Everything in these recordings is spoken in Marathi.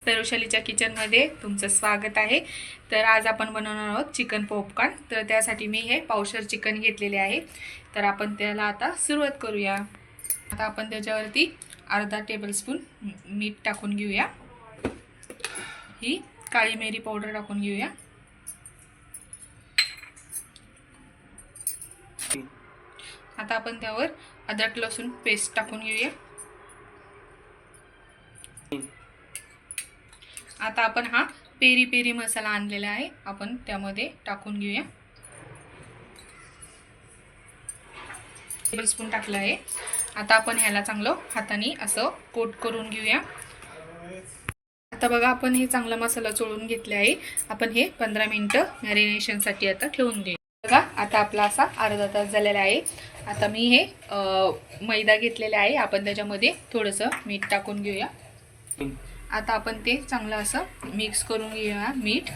पेरुशालीच्या किचनमध्ये तुमचं स्वागत आहे। तर आज आपण बनवणार आहोत चिकन पॉपकॉर्न। तर त्यासाठी मी हे पावशर चिकन घेतलेले आहे। तर आपण त्याला आता सुरुवात करूया। आता आपण त्याच्यावरती अर्धा टेबलस्पून मीठ टाकून घेऊया। ही काळी मिरी पावडर टाकून घेऊया। आता आपण त्यावर अद्रक लसूण पेस्ट टाकून घेऊया। आता आपण हा पेरी पेरी मसाला आणलेला आहे, आपण त्यामध्ये टाकून घेऊया। टेबलस्पून टाकला आहे। आता आपण ह्याला चांगलं हाताने असं कोट करून घेऊया। आता बघा आपण हे चांगला मसाला चोळून घेतले आहे। आपण हे 15 मिनिटं मॅरिनेशन साठी आता ठेवून देऊ। बघा आता आपला असा अर्धा तास झालेला आहे। आता मी हे मैदा घेतलेला आहे, आपण त्याच्यामध्ये थोडंसं मीठ टाकून घेऊया। आता आपण ते चांगलं असं मिक्स करून घेऊया मीठ।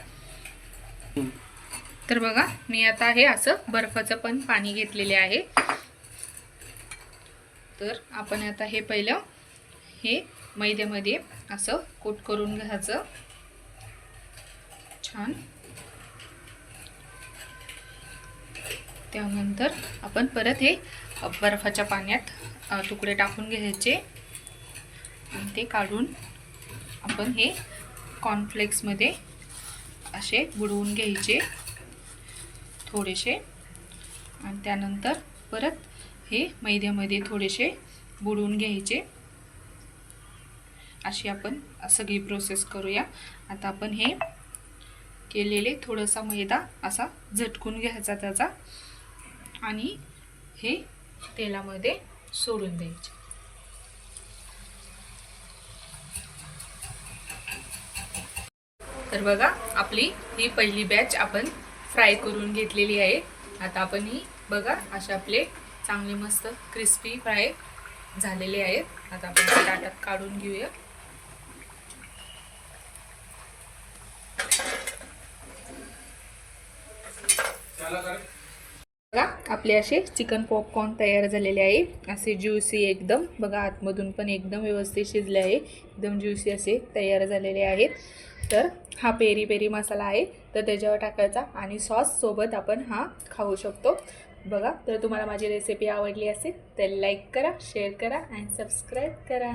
तर बघा मी आता हे असं बर्फाचं पण पाणी घेतलेले आहे। तर आपण आता हे पहिलं हे मैद्यामध्ये असं कोट करून घ्यायचं छान। त्यानंतर आपण परत हे बर्फाच्या पाण्यात तुकडे टाकून घ्यायचे आणि ते काढून आपण हे कॉर्नफ्लेक्स मध्ये असे बुडवून घ्यायचे थोडेसे। आणि त्यानंतर परत हे मैद्यामध्ये थोडेसे बुडवून घ्यायचे। अशी आपण सगळी प्रोसेस करूया। आता आपण हे केलेले थोडासा मैदा असा झटकून घ्यायचा त्याचा आणि हे तेलामध्ये सोडून द्यायचे। तर बघा आपली ही पहिली बॅच आपण फ्राय करून घेतलेली आहे। आता आपण ही बघा अशा आपले चांगले मस्त क्रिस्पी फ्राय झालेले आहेत। आता आपण ताटात काढून घेऊया। बघा आपले असे चिकन पॉपकॉर्न तयार झालेले आहे, असे ज्यूसी एकदम। बघा आतमधून पण एकदम व्यवस्थित शिजले आहे, एकदम ज्यूसी असे तयार झालेले आहेत। तर हा पेरी पेरी मसाला आहे, तर त्याच्यावर टाकायचा आणि सॉस सोबत आपण हा खाऊ शकतो। बघा तर तुम्हाला माझी रेसिपी आवडली असेल तर लाईक करा, शेअर करा आणि सबस्क्राईब करा।